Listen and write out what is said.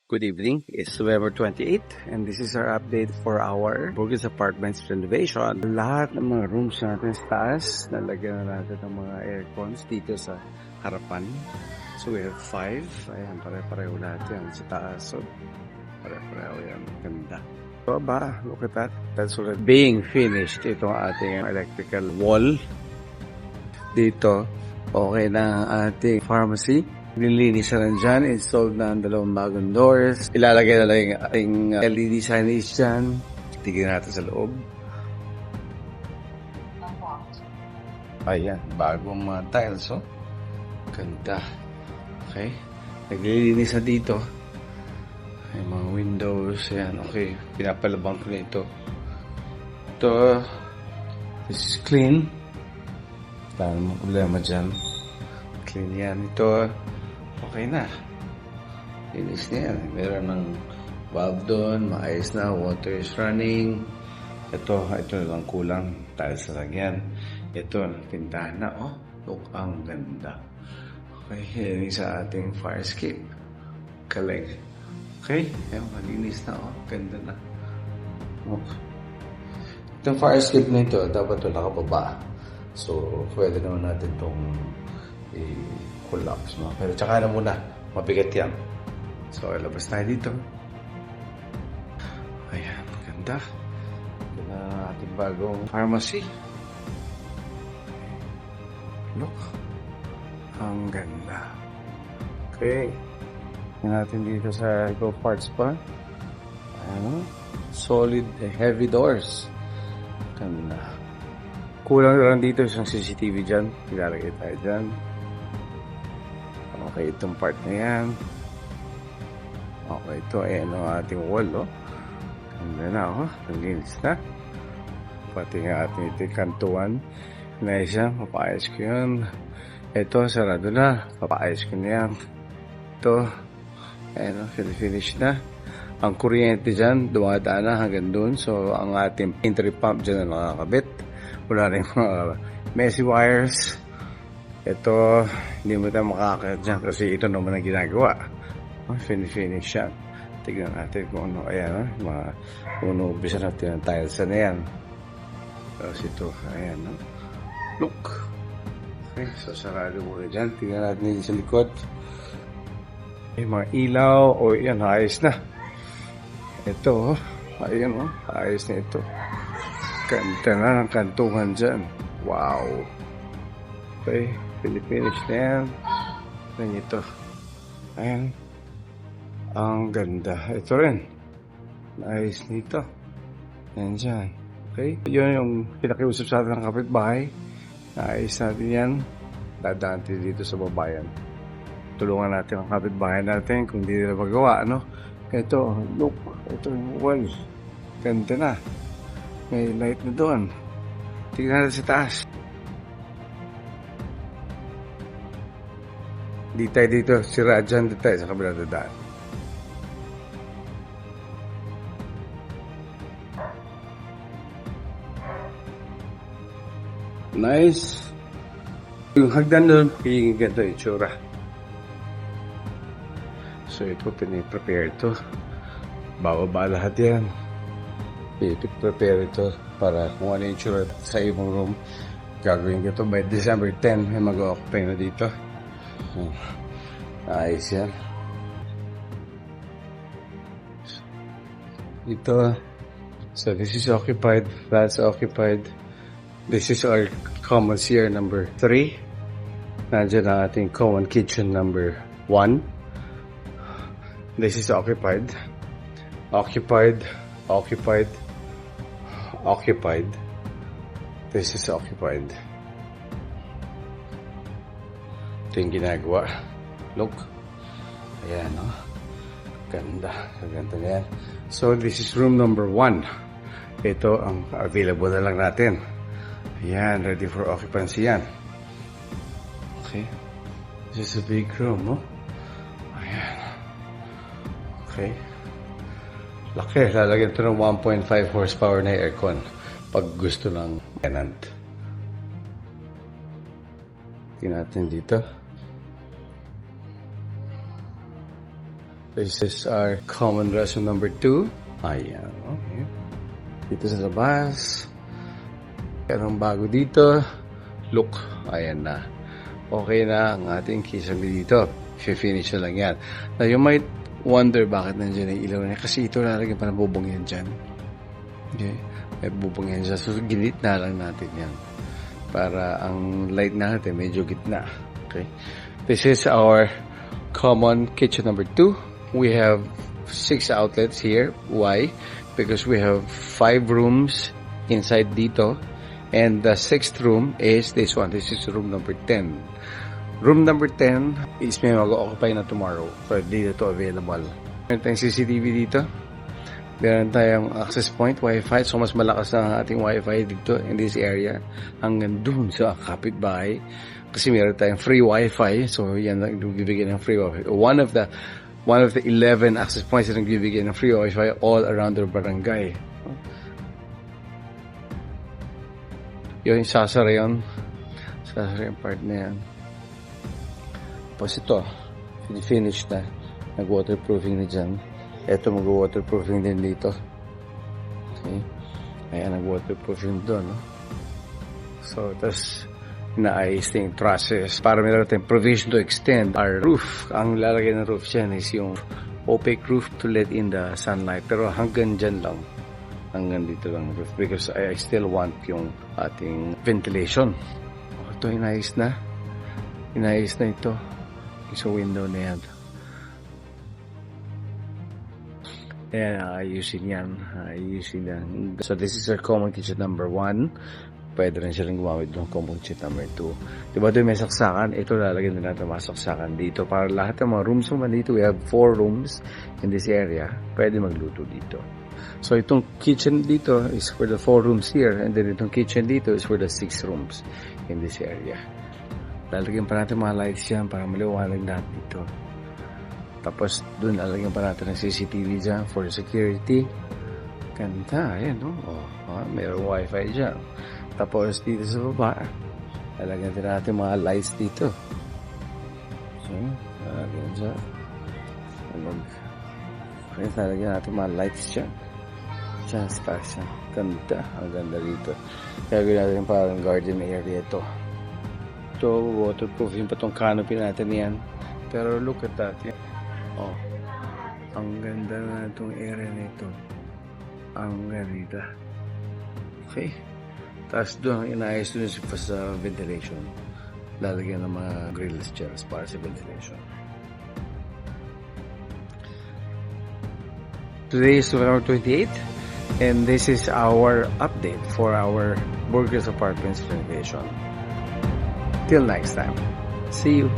Good evening. It's November 28th and this is our update for our Burgess Apartments renovation. Lahat ng mga rooms natin sa taas, nalagyan na natin ng mga aircons dito sa harapan. So we have 5. Ayan, pare-pareho lahat yan sa taas. So pare-pareho yan. Ganda. So look at that. That's already being finished. Ito ang ating electrical wall. Dito, okay na ang ating pharmacy. Nilinis na lang dyan, installed na ang 2 bagong doors. Ilalagay na lang yung ating LED signage dyan. Tignan natin sa loob. Ayan, bagong mga tiles, oh. Ganda. Okay. Naglilinis na dito. May mga windows, ayan, okay. Pinapalabang ko na ito. Ito, this is clean. Wala namang problema dyan. Clean yan. Ito, okay na. Linis na yan. Meron ng valve doon. Maayos na. Water is running. Ito lang kulang. Tiles na lang yan. Ito, tindahan na. Oh, look, ang ganda. Okay, yan yung sa ating fire escape. Kalig. Okay, yan, malinis na. Oh, ganda na. Okay. Itong fire escape na ito, dapat ito nakababa. So, pwede naman natin itong i-collapse, no? Pero tsaka na muna, mabigat yan. So, ilabas tayo dito. Ayan, ganda. Ito na ating bagong pharmacy. Look. Ang ganda. Okay. Tingnan natin dito sa Go Parts pa. Ayan, solid, heavy doors. Ganda. Kulang lang dito isang CCTV dyan. Ilalagay tayo dyan. Okay, itong part na yan. Okay, ito ayan ang ating wall, oh. Ganda na, oh. Naglinis na. Pati nga ating ito kantuan. Nice yan. Papaayos ko yun. Ito, sarado na. Papaayos ko na yan. Ito, ayan, oh. Finish na. Ang kuryente dyan, dumadaan na hanggang dun. So, ang ating entry pump dyan na nakakabit. Wala rin mga messy wires. Ito, hindi mo tayo makakakit dyan kasi ito naman ang ginagawa. Finish yan. Tignan natin kung ano. Ayan, kung umpisa natin ang tiles na yan. Tapos ito, ayan. Look. Okay, so sarado muna dyan. Tignan natin dito sa likod. May mga ilaw. O, yan, ayos na. Ito, ayan, ayos na ito. Ganda na ng kantungan dyan. Wow. Okay. Finish na yan. Ayan ito. Ayan. Ang ganda. Ito rin. Nice nito. Ayan dyan. Okay. Yun yung pinakiusap sa atin ng kapitbahay. Naayos natin yan. Dadaan natin dito sa babayan. Tulungan natin ang kapitbahay natin kung hindi nila magawa. Ano? Ito. Look. Ito yung wall. Ganda na. May light na doon. Tingnan natin sa taas. Di tayo dito. Sira dyan. Di tayo sa kabilang dadaan. Nice. Yung hagdan doon, piging ganito yung itsura. So ito, piniprepare ito. Bababa lahat yan. I-prepare ito para kung ano yung tsura sa ibang room. Gagawin ko ito by December 10. May mag-occupy na dito. Ayos yan. Ito. So this is occupied. That's occupied. This is our common CR number 3. Nandiyan ang ating common kitchen number 1. This is occupied. Occupied. Occupied. Occupied. This is occupied. Ito yung ginagawa. Look. Ayan, no? Ganda. Ganda na yan. So, this is room number 1. Ito ang available na lang natin. Ayan, ready for occupancy yan. Okay. This is a big room, no? Ayan. Okay. Laki, lalagyan ito ng 1.5 horsepower na aircon pag gusto ng tenant. Tingnan natin dito. This is our common restroom number 2. Ayan, okay. Dito sa labas. Anong bago dito? Look, ayan na. Okay na ang ating kitchen dito. Finish na lang yan. Now, you might wonder bakit nandiyan yung ilaw na. Kasi ito lalagyan pa ng bubong yan dyan. Okay? May bubong yan dyan. So, ginit na lang natin yan. Para ang light natin medyo gitna. Okay? This is our common kitchen number 2. We have 6 outlets here. Why? Because we have 5 rooms inside dito. And the 6th room is this one. This is room number 10. Room number 10 is may mag-occupy na tomorrow. So, dito to available. Meron tayong CCTV dito. Meron tayong access point, Wi-Fi. So, mas malakas ang ating Wi-Fi dito in this area. Hanggang dun sa kapitbahay. Kasi meron tayong free Wi-Fi. So, yan ang nagbibigay ng free Wi-Fi. One of the 11 access points na nagbibigay ng free Wi-Fi all around the barangay. Yun, sasara yun. Sasara yung part na yan. Tapos ito, finish na. Nag-waterproofing na dyan. Ito, mag-waterproofing din dito. Okay. Ayan, nag-waterproofing doon. No? So, tapos naayos na yung trusses para meron tayong provision to extend our roof. Ang lalagay ng roof dyan is yung opaque roof to let in the sunlight. Pero hanggang dyan lang. Hanggang dito lang roof because I still want yung ating ventilation. Ito, inayos na. Inayos na ito. Sa window na yan. Ayan, ayusin yan. Ayusin yan. So, this is our common kitchen number 1. Pwede rin silang gumamit ng common kitchen number 2. Diba doon may saksakan? Ito lalagyan din natin mga saksakan dito. Para lahat ng mga rooms naman dito, we have 4 rooms in this area. Pwede magluto dito. So, itong kitchen dito is for the 4 rooms here. And then itong kitchen dito is for the 6 rooms in this area. Lalagyan pa natin mga lights yan para maliwanag natin dito. Tapos, doon lalagyan pa natin ng CCTV dyan for security. Ganda, ayan, no? Mayroong wifi dyan. Tapos, dito sa baba, lalagyan din natin mga lights dito. So, lalagyan dyan. Lalagyan natin mga lights dyan. Dyan, sparks yan. Ganda, ang ganda dito. Kaya gawin natin parang garden area ito. Ito, waterproofing pa itong canopy natin yan. Pero look at that. Oh, ang ganda na itong area na ito. Ang ganda. Okay. Tapos doon, inaayos doon sa ventilation. Lalagyan ng mga grills dyan para sa ventilation. Today is November 28th. And this is our update for our Burgers Apartments renovation. Till next time. See you.